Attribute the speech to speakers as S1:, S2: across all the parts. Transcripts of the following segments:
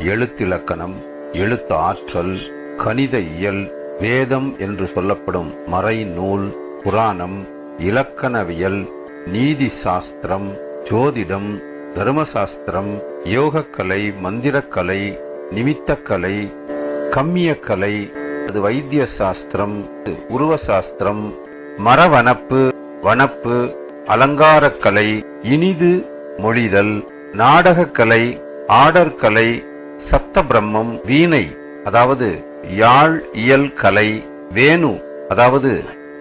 S1: எழுத்திலக்கணம், எழுத்து ஆற்றல், கணித இயல், வேதம் என்று சொல்லப்படும் மறைநூல், புராணம், இலக்கணவியல், நீதி சாஸ்திரம், ஜோதிடம், தர்மசாஸ்திரம், யோகக்கலை, மந்திரக்கலை, நிமித்தக்கலை, கம்மியக்கலை, அது வைத்திய சாஸ்திரம், உருவசாஸ்திரம், மரவனப்பு, வனப்பு, அலங்காரக்கலை, இனிது மொழிதல், நாடகக்கலை, ஆடற்கலை, சப்த பிரம்மம், வீணை அதாவது யாழ் இயல் கலை, வேணு அதாவது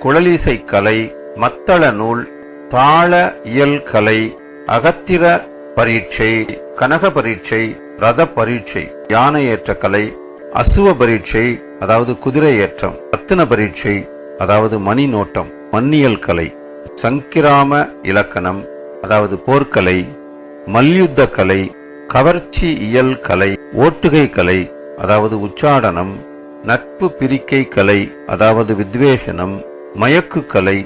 S1: குழலிசை கலை, மத்தள நூல், தாள இயல் கலை, அகத்திர பரீட்சை, கனக பரீட்சை, ரத பரீட்சை, யானை ஏற்ற கலை, அசுவ பரீட்சை அதாவது குதிரை ஏற்றம், ரத்தின பரீட்சை அதாவது மணி நோட்டம், மன்னியல் கலை, சங்கிராம இலக்கணம் அதாவது போர்க்கலை, மல்யுத்த கலை, கவர்ச்சி இயல் கலை, ஓட்டுகை கலை அதாவது உச்சாடனம், நட்பு பிரிக்கை கலை அதாவது வித்வேஷனம், மயக்கு கலை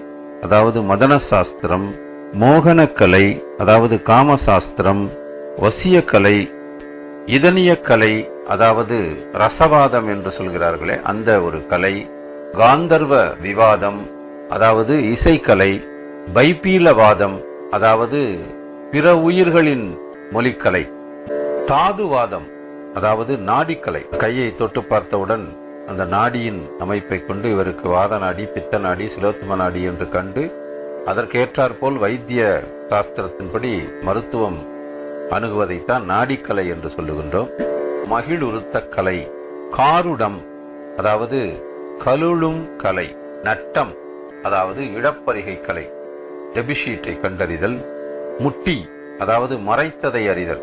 S1: அதாவது மதன சாஸ்திரம், மோகனக்கலை அதாவது காமசாஸ்திரம், வசியக்கலை, இதனிய கலை அதாவது ரசவாதம் என்று சொல்கிறார்களே அந்த ஒரு கலை, காந்தர்வ விவாதம் அதாவது இசைக்கலை, பைப்பீலவாதம் அதாவது பிற உயிர்களின் மொழிக்கலை, தாதுவாதம் அதாவது நாடிக்கலை. கையை தொட்டு பார்த்தவுடன் அந்த நாடியின் அமைப்பை கொண்டு இவருக்கு வாத நாடி, பித்த நாடி, சிலோத்தும நாடி என்று கண்டு அதற்கேற்றாற்போல் வைத்திய சாஸ்திரத்தின்படி மருத்துவம் அணுகுவதைத்தான் நாடிக்கலை என்று சொல்லுகின்றோம். மகிழுறுத்த கலை, காருடம் அதாவது கலுளும் கலை, நட்டம் அதாவது இழப்பறிகை கலை, டெபிஷீட்டை கண்டறிதல், முட்டி அதாவது மறைத்ததை அறிதல்,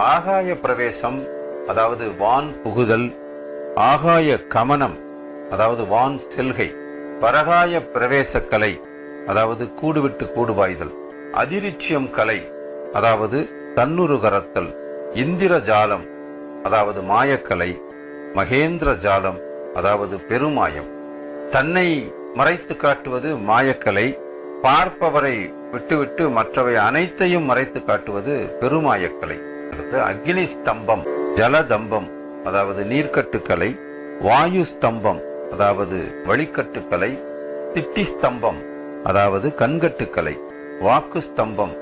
S1: ஆகாய பிரவேசம் அதாவது வான் புகுதல், ஆகாய கமனம் அதாவது வான் செல்கை, பரகாய பிரவேச கலை அதாவது கூடுவிட்டு கூடுபாய்தல், அதிரிச்சியம் கலை அதாவது தன்னுரு கரத்தல், இந்திர ஜாலம் அதாவது மாயக்கலை, மகேந்திர ஜாலம் அதாவது பெருமாயம். தன்னை மறைத்து காட்டுவது மாயக்கலை, பார்ப்பவரை விட்டுவிட்டு மற்றவை அனைத்தையும் மறைத்து காட்டுவது பெருமாயக்கலை. அக்னி ஸ்தம்பம், ஜலதம்பம் அதாவது நீர்க்கட்டுக்கலை, வாயு ஸ்தம்பம் அதாவது வழிக்கட்டுக்கலை, திட்டி ஸ்தம்பம் அதாவது கண்கட்டுக்கலை, வாக்கு ஸ்தம்பம்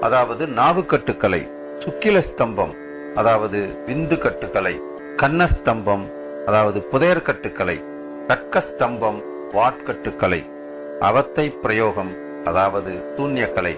S1: அதாவது நாவுக்கட்டுக்கலை, சுக்கில ஸ்தம்பம் அதாவது விந்து கட்டுக்கலை, கண்ணஸ்தம்பம் அதாவது புதையர் கட்டுக்கலை, கட்கஸ்தம்பம் வாட்கட்டுக்கலை, அவத்தை பிரயோகம் அதாவது சூன்யக்கலை,